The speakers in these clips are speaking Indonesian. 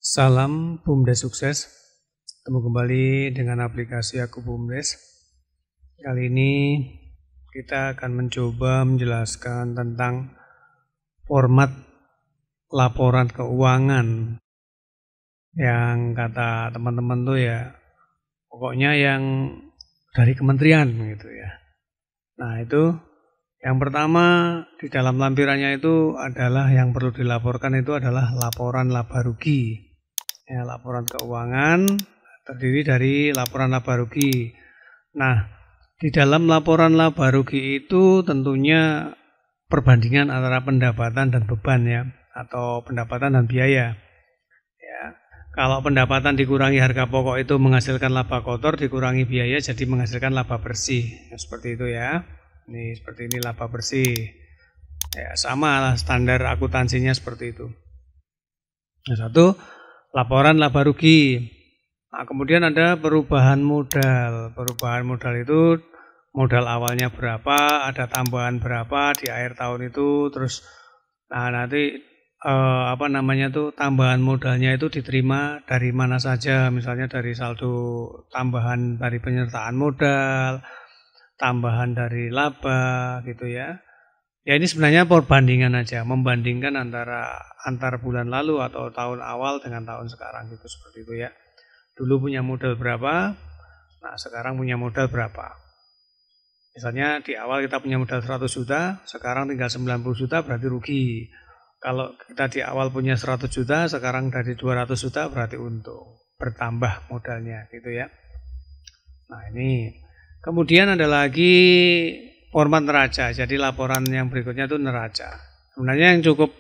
Salam BUMDes sukses. Ketemu kembali dengan aplikasi Aku BUMDes. Kali ini kita akan mencoba menjelaskan tentang format laporan keuangan yang kata teman-teman tuh ya pokoknya yang dari kementerian gitu ya. Nah itu yang pertama di dalam lampirannya itu adalah yang perlu dilaporkan itu adalah laporan laba rugi. Ya, laporan keuangan terdiri dari laporan laba rugi. Nah, di dalam laporan laba rugi itu tentunya perbandingan antara pendapatan dan beban ya, atau pendapatan dan biaya. Ya, kalau pendapatan dikurangi harga pokok itu menghasilkan laba kotor, dikurangi biaya jadi menghasilkan laba bersih. Ya, seperti itu ya. Ini seperti ini laba bersih. Ya, sama lah standar akuntansinya seperti itu. Nah, satu laporan laba rugi. Nah, kemudian ada perubahan modal. Perubahan modal itu modal awalnya berapa, ada tambahan berapa di akhir tahun itu, terus nanti tambahan modalnya itu diterima dari mana saja, misalnya dari saldo tambahan dari penyertaan modal, tambahan dari laba gitu ya. Ya ini sebenarnya perbandingan aja, membandingkan antar bulan lalu atau tahun awal dengan tahun sekarang gitu, seperti itu ya. Dulu punya modal berapa, nah sekarang punya modal berapa. Misalnya di awal kita punya modal 100 juta, sekarang tinggal 90 juta berarti rugi. Kalau kita di awal punya 100 juta, sekarang dari 200 juta berarti untung, bertambah modalnya gitu ya. Nah ini, kemudian ada lagi format neraca, jadi laporan yang berikutnya itu neraca. Sebenarnya yang cukup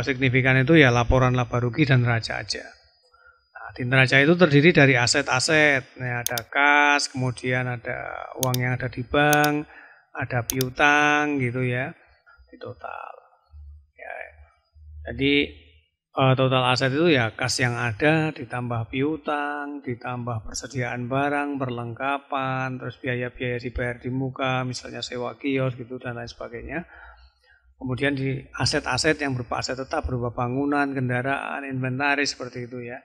signifikan itu ya laporan laba rugi dan neraca aja. Nah, di neraca itu terdiri dari aset-aset, nah, ada kas, kemudian ada uang yang ada di bank, ada piutang gitu ya, di total. Ya, jadi total aset itu ya kas yang ada, ditambah piutang, ditambah persediaan barang, perlengkapan, terus biaya-biaya dibayar di muka, misalnya sewa kios gitu dan lain sebagainya. Kemudian di aset-aset yang berupa aset tetap, berupa bangunan, kendaraan, inventaris seperti itu ya.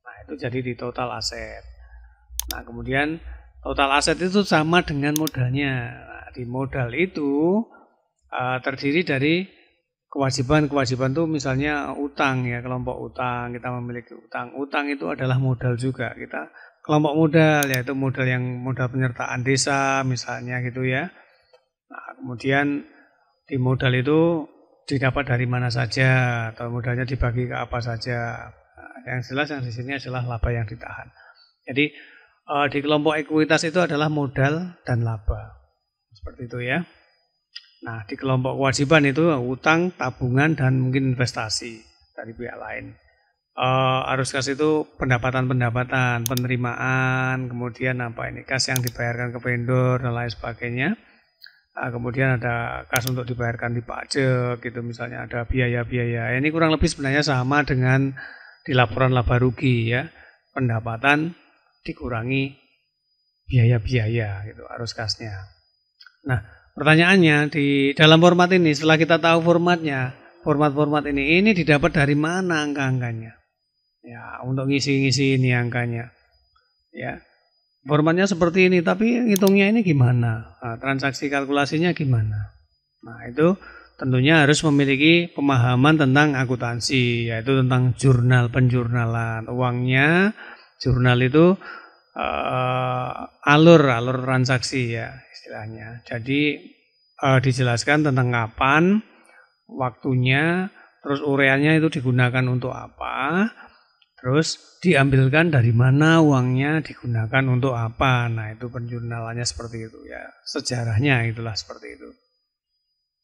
Nah itu jadi di total aset. Nah kemudian total aset itu sama dengan modalnya. Nah, di modal itu terdiri dari kewajiban itu misalnya utang ya, kelompok utang, kita memiliki utang. Utang itu adalah modal juga. Kita kelompok modal yaitu modal penyertaan desa misalnya gitu ya. Nah, kemudian di modal itu didapat dari mana saja atau modalnya dibagi ke apa saja. Nah, yang jelas yang di sini adalah laba yang ditahan. Jadi di kelompok ekuitas itu adalah modal dan laba. Seperti itu ya. Nah, di kelompok kewajiban itu utang, tabungan, dan mungkin investasi dari pihak lain. Arus kas itu pendapatan, penerimaan, kemudian kas yang dibayarkan ke vendor dan lain sebagainya. Nah, kemudian ada kas untuk dibayarkan di pajak, gitu misalnya ada biaya-biaya. Ini kurang lebih sebenarnya sama dengan di laporan laba rugi ya, pendapatan dikurangi biaya-biaya, gitu arus kasnya. Nah. Pertanyaannya di dalam format ini, setelah kita tahu formatnya, format ini didapat dari mana angka-angkanya? Ya, untuk ngisi-ngisi ini angkanya. Ya, formatnya seperti ini, tapi ngitungnya ini gimana? Nah, transaksi kalkulasinya gimana? Nah, itu tentunya harus memiliki pemahaman tentang akuntansi, yaitu tentang penjurnalan uangnya. Jurnal itu alur transaksi ya istilahnya. Jadi dijelaskan tentang kapan, waktunya, terus ureannya itu digunakan untuk apa, terus diambilkan dari mana uangnya digunakan untuk apa. Nah itu penjurnalannya seperti itu ya, sejarahnya itulah seperti itu.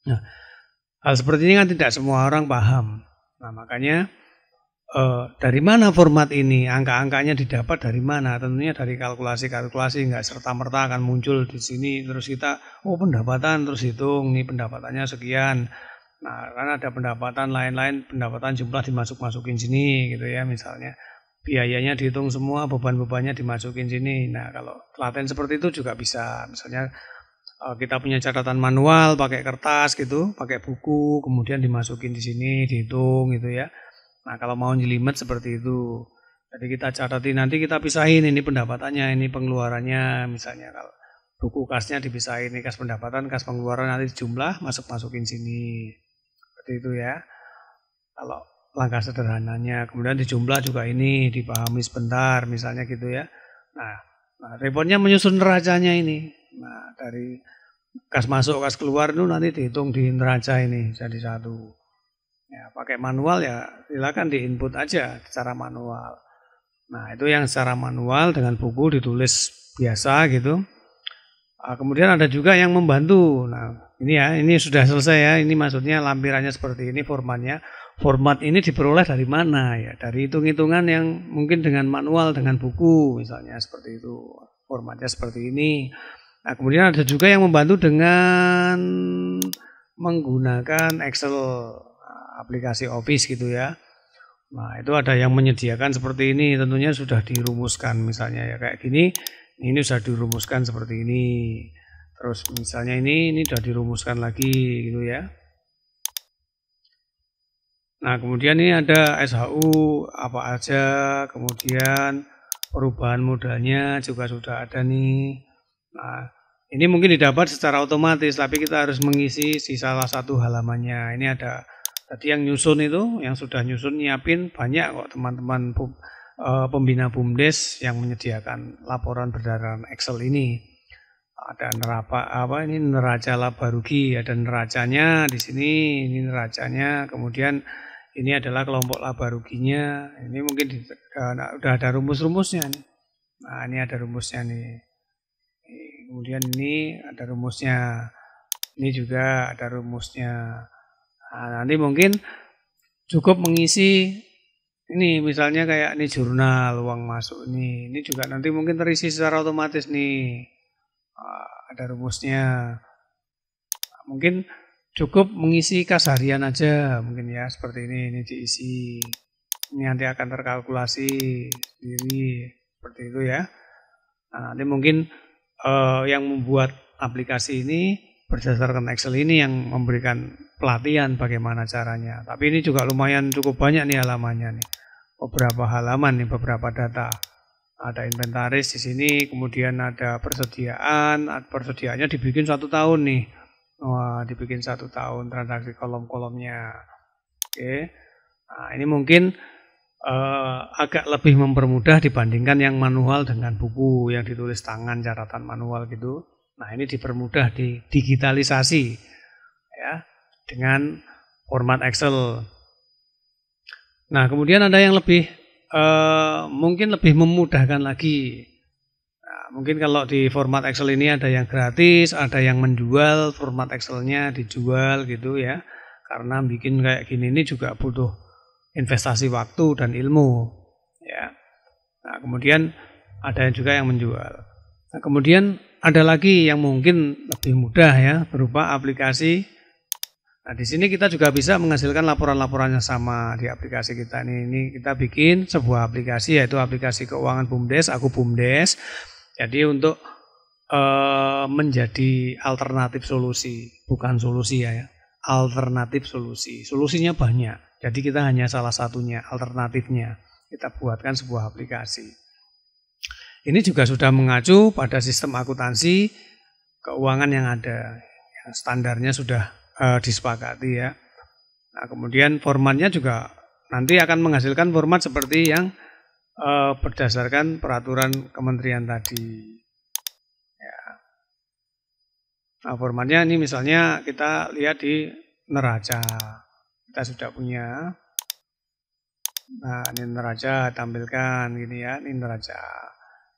Nah hal seperti ini kan tidak semua orang paham. Nah makanya dari mana format ini, angka-angkanya didapat dari mana? Tentunya dari kalkulasi, nggak serta-merta akan muncul di sini terus kita pendapatan terus hitung nih pendapatannya sekian. Nah, kan ada pendapatan lain-lain, pendapatan jumlah dimasuk-masukin sini gitu ya misalnya. Biayanya dihitung semua, beban-bebannya dimasukin sini. Nah, kalau telaten seperti itu juga bisa. Misalnya kita punya catatan manual pakai kertas gitu, pakai buku, kemudian dimasukin di sini, dihitung gitu ya. Nah, kalau mau jelimet seperti itu. Jadi kita catati, nanti kita pisahin ini pendapatannya, ini pengeluarannya, misalnya kalau buku kasnya dipisahin, ini kas pendapatan, kas pengeluaran, nanti jumlah masukin sini. Seperti itu ya. Kalau langkah sederhananya, kemudian dijumlah juga ini, dipahami sebentar, misalnya gitu ya. Nah, repotnya menyusun neracanya ini. Nah, dari kas masuk, kas keluar itu nanti dihitung di neraca ini jadi satu. Ya, pakai manual ya silakan di-input aja secara manual. Nah, itu yang secara manual dengan buku ditulis biasa gitu. Kemudian ada juga yang membantu. Nah, ini sudah selesai ya. Ini maksudnya lampirannya seperti ini formatnya. Format ini diperoleh dari mana ya? Dari hitung-hitungan yang mungkin dengan manual, dengan buku misalnya seperti itu. Formatnya seperti ini. Nah, kemudian ada juga yang membantu dengan menggunakan Excel, aplikasi Office gitu ya. Nah, itu ada yang menyediakan seperti ini, tentunya sudah dirumuskan misalnya ya kayak gini, ini sudah dirumuskan seperti ini. Terus misalnya ini sudah dirumuskan lagi gitu ya. Nah, kemudian ini ada SHU apa aja, kemudian perubahan modalnya juga sudah ada nih. Nah, ini mungkin didapat secara otomatis, tapi kita harus mengisi di salah satu halamannya. Ini ada tadi yang nyusun itu, yang sudah nyusun nyiapin banyak kok teman-teman pembina BUMDes yang menyediakan laporan berdasarkan Excel ini. Ada neraca laba rugi, ada neracanya di sini, ini neracanya, kemudian ini adalah kelompok laba ruginya. Ini mungkin udah ada rumus-rumusnya nih. Nah, ini ada rumusnya nih. Kemudian ini ada rumusnya. Ini juga ada rumusnya. Nah, nanti mungkin cukup mengisi ini misalnya kayak ini jurnal uang masuk ini juga nanti mungkin terisi secara otomatis nih. Ada rumusnya. Mungkin cukup mengisi kas harian aja mungkin ya seperti ini diisi. Ini nanti akan terkalkulasi sendiri seperti itu ya. Nah, nanti mungkin yang membuat aplikasi ini berdasarkan Excel ini yang memberikan pelatihan bagaimana caranya. Tapi ini juga lumayan cukup banyak nih halamannya nih. Beberapa halaman nih, beberapa data. Ada inventaris di sini, kemudian ada persediaan. Persediaannya dibikin 1 tahun nih. Wah, dibikin 1 tahun transaksi kolom-kolomnya. Oke. Nah, ini mungkin agak lebih mempermudah dibandingkan yang manual dengan buku yang ditulis tangan, catatan manual gitu. Nah, ini dipermudah, digitalisasi ya dengan format Excel. Nah, kemudian ada yang lebih mungkin lebih memudahkan lagi. Nah, mungkin kalau di format Excel ini ada yang gratis, ada yang menjual format Excel-nya dijual gitu ya. Karena bikin kayak gini ini juga butuh investasi waktu dan ilmu ya. Nah, kemudian ada juga yang menjual. Nah, kemudian ada lagi yang mungkin lebih mudah ya, berupa aplikasi. Nah, di sini kita juga bisa menghasilkan laporan-laporan yang sama di aplikasi kita ini. Ini kita bikin sebuah aplikasi, yaitu aplikasi keuangan BUMDes, Aku BUMDes. Jadi untuk menjadi alternatif solusi, bukan solusi ya, alternatif solusi. Solusinya banyak. Jadi kita hanya salah satunya, alternatifnya. Kita buatkan sebuah aplikasi. Ini juga sudah mengacu pada sistem akuntansi keuangan yang ada. Yang standarnya sudah disepakati ya. Nah, kemudian formatnya juga nanti akan menghasilkan format seperti yang berdasarkan peraturan kementerian tadi. Ya. Nah, formatnya ini misalnya kita lihat di neraca. Kita sudah punya. Nah, ini neraca tampilkan gini ya, ini neraca.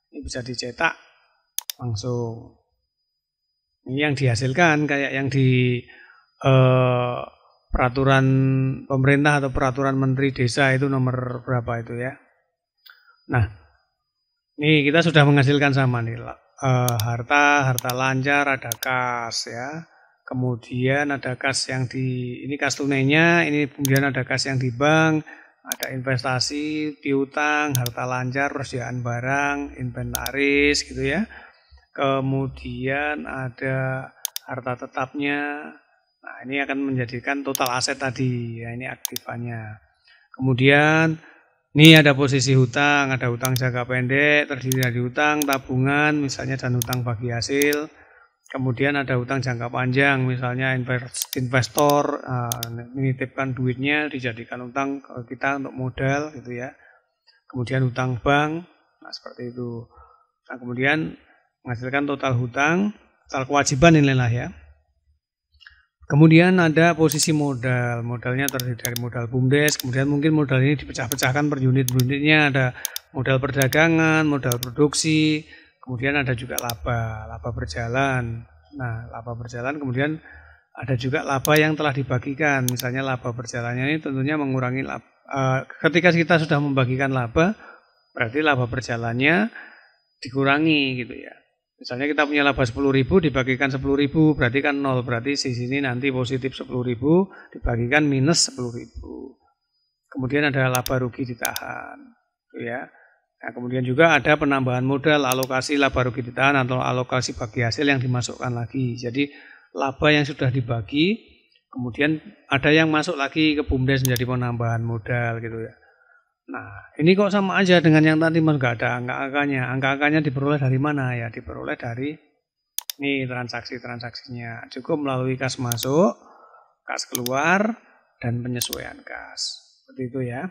Ini bisa dicetak langsung. Ini yang dihasilkan kayak yang di peraturan pemerintah atau peraturan menteri desa itu nomor berapa itu ya. Nah, ini kita sudah menghasilkan sama nih. Harta lancar, ada kas ya. Kemudian ada kas yang ini kas tunainya, ini kemudian ada kas yang di bank. Ada investasi, piutang, harta lancar, persediaan barang, inventaris gitu ya. Kemudian ada harta tetapnya. Nah, ini akan menjadikan total aset tadi. Ya, ini aktifannya. Kemudian ini ada posisi hutang, ada hutang jangka pendek, terdiri dari hutang, tabungan, misalnya dan hutang bagi hasil. Kemudian ada hutang jangka panjang, misalnya investor menitipkan duitnya dijadikan hutang ke kita untuk modal gitu ya. Kemudian hutang bank, nah seperti itu. Nah kemudian menghasilkan total hutang, total kewajiban inilah ya. Kemudian ada posisi modal, modalnya terdiri dari modal BUMDes, kemudian mungkin modal ini dipecah-pecahkan per unit-unitnya, ada modal perdagangan, modal produksi, kemudian ada juga laba berjalan. Nah, laba berjalan kemudian ada juga laba yang telah dibagikan, misalnya laba berjalannya ini tentunya mengurangi laba. Ketika kita sudah membagikan laba, berarti laba berjalannya dikurangi gitu ya. Misalnya kita punya laba 10.000 dibagikan 10.000 berarti kan 0, berarti di sini nanti positif 10.000 dibagikan minus 10.000. Kemudian ada laba rugi ditahan, gitu ya. Nah, kemudian juga ada penambahan modal, alokasi laba rugi ditahan atau alokasi bagi hasil yang dimasukkan lagi. Jadi laba yang sudah dibagi, kemudian ada yang masuk lagi ke BUMDes menjadi penambahan modal gitu ya. Nah, ini kok sama aja dengan yang tadi Mas, nggak ada angka-angkanya. Angka-angkanya diperoleh dari mana ya? Diperoleh dari nih transaksi-transaksinya. Cukup melalui kas masuk, kas keluar, dan penyesuaian kas. Seperti itu ya.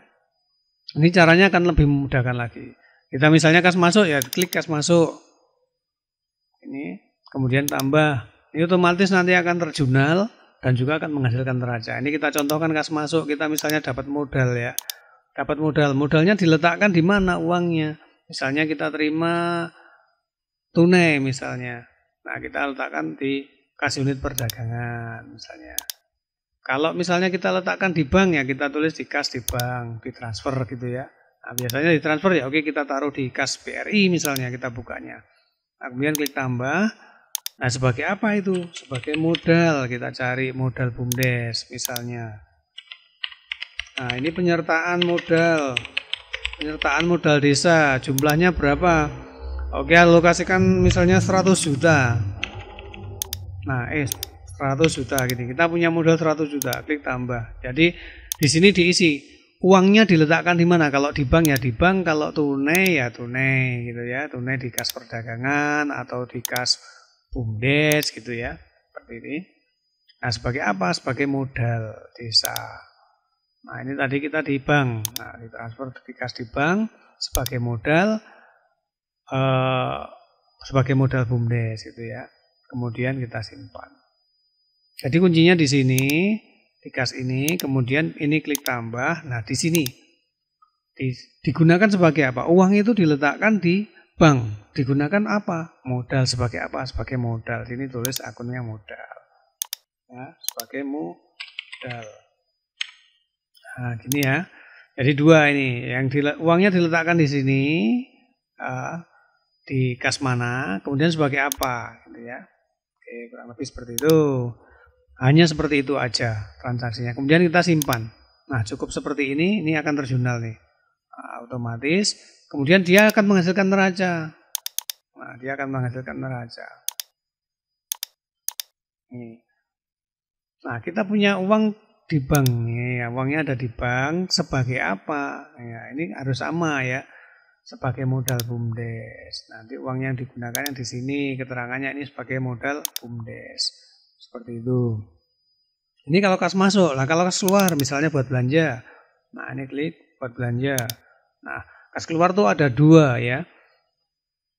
Ini caranya akan lebih memudahkan lagi. Kita misalnya kas masuk ya, klik kas masuk. Ini, kemudian tambah. Ini otomatis nanti akan terjurnal dan juga akan menghasilkan neraca. Ini kita contohkan kas masuk, kita misalnya dapat modal ya. Dapat modalnya diletakkan di mana uangnya. Misalnya kita terima tunai misalnya. Nah, kita letakkan di kas unit perdagangan misalnya. Kalau misalnya kita letakkan di bank ya kita tulis di kas di bank, ditransfer gitu ya. Nah, biasanya ditransfer ya oke kita taruh di kas BRI misalnya kita bukanya. Nah, kemudian klik tambah. Nah, sebagai apa itu? Sebagai modal, kita cari modal BUMDes misalnya. Nah, ini penyertaan modal desa, jumlahnya berapa? Oke, alokasikan misalnya 100 juta. Nah, 100 juta gini. Kita punya modal 100 juta, klik tambah. Jadi di sini diisi uangnya diletakkan di mana? Kalau di bank ya di bank, kalau tunai ya tunai gitu ya. Tunai di kas perdagangan atau di kas BUMDes gitu ya. Seperti ini. Nah, sebagai apa? Sebagai modal desa. Nah, ini tadi kita di bank. Nah, ditransfer di kas di bank sebagai modal BUMDes gitu ya. Kemudian kita simpan. Jadi kuncinya di sini, di kas ini, kemudian ini klik tambah. Nah, di sini digunakan sebagai apa? Uang itu diletakkan di bank. Digunakan apa? Modal sebagai apa? Sebagai modal. Sini tulis akunnya modal. Ya, sebagai modal. Nah, gini ya. Jadi dua ini, yang uangnya diletakkan di sini di kas mana, kemudian sebagai apa, gitu ya. Oke, kurang lebih seperti itu. Hanya seperti itu aja transaksinya. Kemudian kita simpan. Nah, cukup seperti ini akan terjurnal nih. Nah, otomatis. Kemudian dia akan menghasilkan neraca. Nah, dia akan menghasilkan neraca. Nih. Nah, kita punya uang di bank nih, uangnya ada di bank sebagai apa? Ya, ini harus sama ya, sebagai modal BUMDes. Nanti uang yang digunakan yang di sini keterangannya ini sebagai modal BUMDes. Seperti itu. Ini kalau kas masuk, lah kalau kas keluar misalnya buat belanja. Nah, ini klik buat belanja. Nah, kas keluar tuh ada dua ya.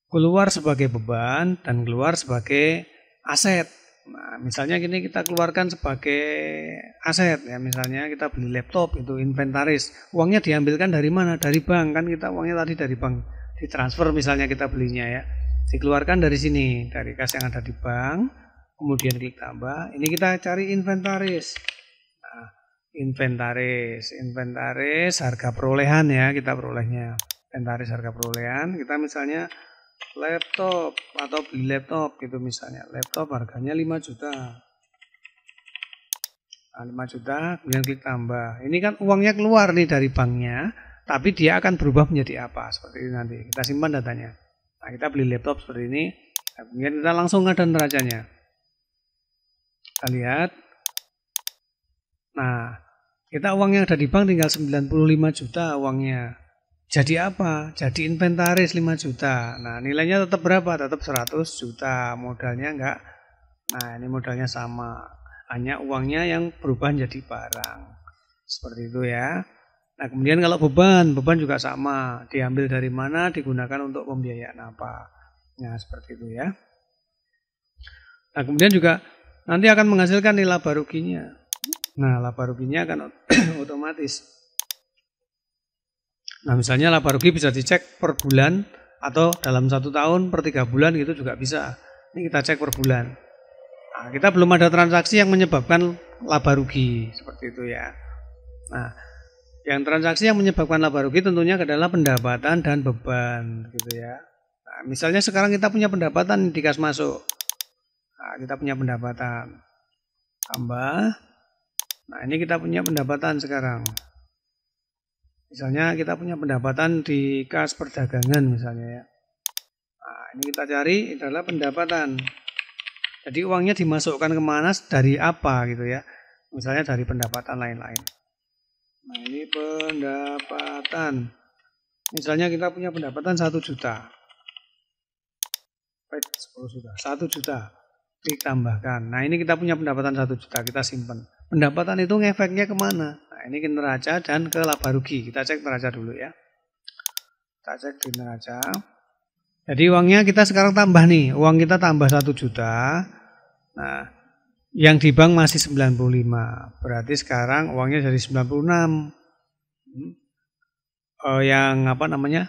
Keluar sebagai beban dan keluar sebagai aset. Nah, misalnya gini kita keluarkan sebagai aset ya, misalnya kita beli laptop itu inventaris. Uangnya diambilkan dari mana? Dari bank kan, kita uangnya tadi dari bank ditransfer misalnya kita belinya ya. Dikeluarkan dari sini, dari kas yang ada di bank. Kemudian klik tambah. Ini kita cari inventaris. Nah, inventaris harga perolehan ya, kita perolehnya. Inventaris harga perolehan, kita misalnya laptop atau beli laptop gitu misalnya. Laptop harganya 5 juta. Nah, 5 juta, kemudian klik tambah. Ini kan uangnya keluar nih dari banknya, tapi dia akan berubah menjadi apa? Seperti ini nanti. Kita simpan datanya. Nah, kita beli laptop seperti ini. Nah, kemudian kita langsung ada neracanya. Kita lihat. Nah, Kita uang yang ada di bank tinggal 95 juta uangnya. Jadi apa? Jadi inventaris 5 juta. Nah, nilainya tetap berapa? Tetap 100 juta. Modalnya enggak. Nah, ini modalnya sama. Hanya uangnya yang berubah jadi barang. Seperti itu ya. Nah, kemudian kalau beban juga sama. Diambil dari mana, digunakan untuk pembiayaan apa. Nah, seperti itu ya. Nah, kemudian juga nanti akan menghasilkan nilai laba ruginya. Nah, laba ruginya akan otomatis. Nah, misalnya laba rugi bisa dicek per bulan atau dalam 1 tahun per 3 bulan gitu juga bisa. Ini kita cek per bulan. Nah, kita belum ada transaksi yang menyebabkan laba rugi seperti itu ya. Nah, yang transaksi yang menyebabkan laba rugi tentunya adalah pendapatan dan beban gitu ya. Nah, misalnya sekarang kita punya pendapatan di kas masuk. Nah, kita punya pendapatan tambah. Nah, ini kita punya pendapatan sekarang. Misalnya kita punya pendapatan di kas perdagangan misalnya ya. Nah, ini kita cari adalah pendapatan. Jadi uangnya dimasukkan kemana, dari apa gitu ya. Misalnya dari pendapatan lain-lain. Nah, ini pendapatan. Misalnya kita punya pendapatan 1 juta. 10 juta. 1 juta ditambahkan. Nah, ini kita punya pendapatan 1 juta, kita simpan. Pendapatan itu ngefeknya kemana? Nah, ini ke neraca dan ke laba rugi. Kita cek neraca dulu ya. Kita cek di neraca. Jadi uangnya kita sekarang tambah nih. Uang kita tambah 1 juta. Nah, yang di bank masih 95. Berarti sekarang uangnya jadi 96. Yang apa namanya?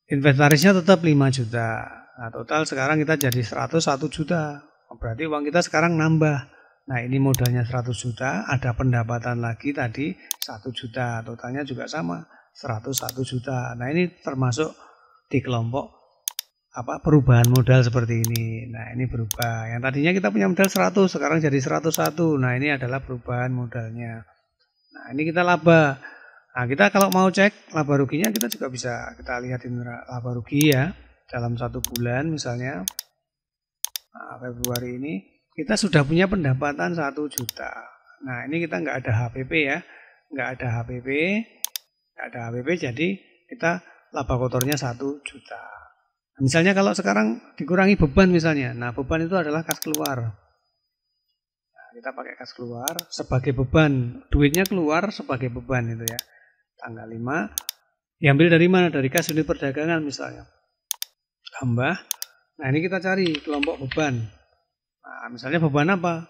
Inventarisnya tetap 5 juta. Nah, total sekarang kita jadi 101 juta. Berarti uang kita sekarang nambah. Nah, ini modalnya 100 juta, ada pendapatan lagi tadi 1 juta, totalnya juga sama 101 juta. Nah, ini termasuk di kelompok perubahan modal seperti ini. Nah, ini berubah. Yang tadinya kita punya modal 100, sekarang jadi 101. Nah, ini adalah perubahan modalnya. Nah, ini kita laba. Nah, kita kalau mau cek laba ruginya kita juga bisa kita lihatin laba rugi ya dalam 1 bulan misalnya. Nah, Februari ini kita sudah punya pendapatan 1 juta. Nah, ini kita nggak ada HPP ya. Nggak ada HPP, jadi kita laba kotornya 1 juta. Nah, misalnya kalau sekarang dikurangi beban misalnya. Nah, beban itu adalah kas keluar. Nah, kita pakai kas keluar sebagai beban. Duitnya keluar sebagai beban itu ya. Tanggal 5. Diambil dari mana? Dari kas unit perdagangan misalnya. Tambah. Nah, ini kita cari kelompok beban. Nah, misalnya beban apa?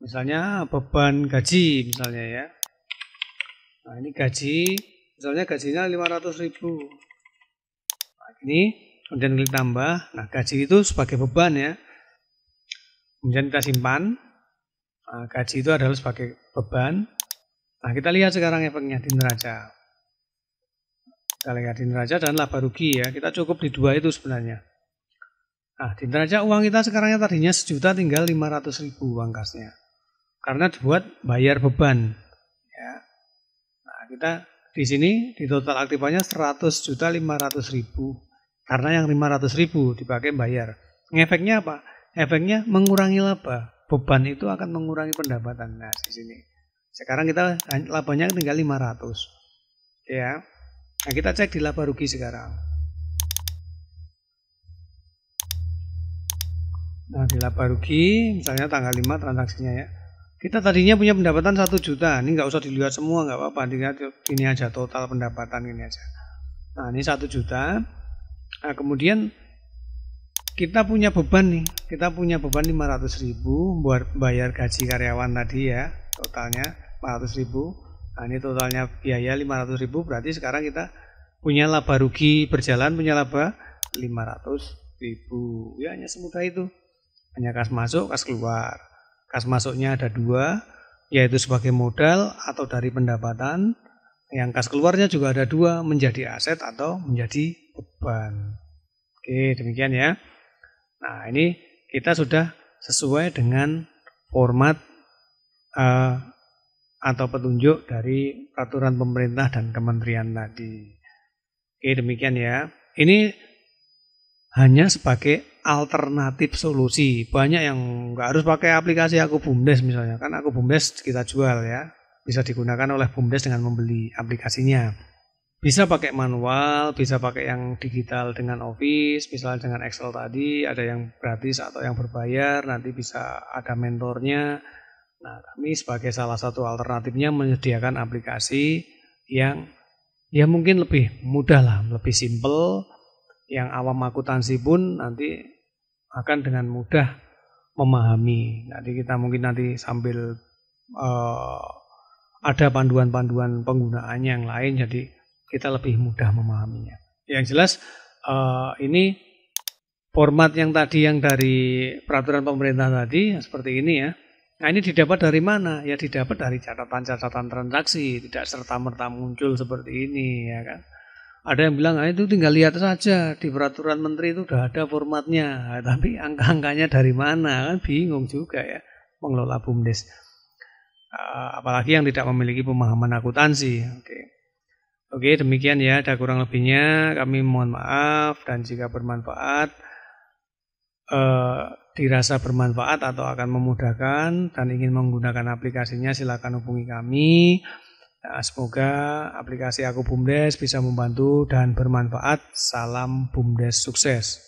Misalnya beban gaji misalnya ya. Nah, ini gaji, misalnya gajinya 500.000. Nah, ini kemudian klik tambah. Nah, gaji itu sebagai beban ya. Kemudian kita simpan. Nah, gaji itu adalah sebagai beban. Nah, kita lihat sekarang efeknya di neraca. Kita lihat di neraca dan laba rugi ya. Kita cukup di 2 itu sebenarnya. Nah, di neraca uang kita sekarangnya tadinya 1 juta tinggal 500.000 uang kasnya. Karena dibuat bayar beban. Ya. Nah, kita di sini di total aktifannya 100.500.000. Karena yang 500.000 dipakai bayar. Efeknya apa? Efeknya mengurangi laba. Beban itu akan mengurangi pendapatan. Nah, di sini. Sekarang kita labanya tinggal 500. Ya. Nah, kita cek di laba rugi sekarang. Nah, di laba rugi, misalnya tanggal 5 transaksinya ya. Kita tadinya punya pendapatan 1 juta. Ini nggak usah dilihat semua, nggak apa-apa. Ini aja total pendapatan ini aja. Nah, ini 1 juta. Nah, kemudian kita punya beban nih. Kita punya beban 500.000 buat bayar gaji karyawan tadi ya. Totalnya 400.000. Nah, ini totalnya biaya 500.000. Berarti sekarang kita punya laba rugi berjalan, punya laba 500.000. Ya, hanya semudah itu. Hanya kas masuk, kas keluar. Kas masuknya ada 2, yaitu sebagai modal atau dari pendapatan. Yang kas keluarnya juga ada 2, menjadi aset atau menjadi beban. Oke, demikian ya. Nah, ini kita sudah sesuai dengan format atau petunjuk dari peraturan pemerintah dan kementerian tadi. Oke, demikian ya. Ini hanya sebagai alternatif solusi. Banyak yang nggak harus pakai aplikasi Aku Bumdes misalnya. Kan Aku Bumdes kita jual ya. bisa digunakan oleh BUMDes dengan membeli aplikasinya. Bisa pakai manual, bisa pakai yang digital dengan Office, misalnya dengan Excel tadi, ada yang gratis atau yang berbayar, nanti bisa ada mentornya. Nah, kami sebagai salah satu alternatifnya menyediakan aplikasi yang ya mungkin lebih mudah lah, lebih simple, yang awam akuntansi pun nanti akan dengan mudah memahami. Jadi kita mungkin nanti sambil ada panduan-panduan penggunaannya yang lain, jadi kita lebih mudah memahaminya. Yang jelas ini format yang tadi yang dari peraturan pemerintah tadi seperti ini ya. Nah ini didapat dari mana? Ya didapat dari catatan-catatan transaksi, tidak serta-merta muncul seperti ini ya kan. Ada yang bilang itu tinggal lihat saja di peraturan menteri itu udah ada formatnya, tapi angka-angkanya dari mana kan bingung juga ya mengelola BUMDes. Apalagi yang tidak memiliki pemahaman akuntansi. Oke, demikian ya, ada kurang lebihnya, kami mohon maaf, dan jika bermanfaat, dirasa bermanfaat atau akan memudahkan dan ingin menggunakan aplikasinya, silakan hubungi kami. Nah, semoga aplikasi Aku BUMDes bisa membantu dan bermanfaat. Salam BUMDes sukses.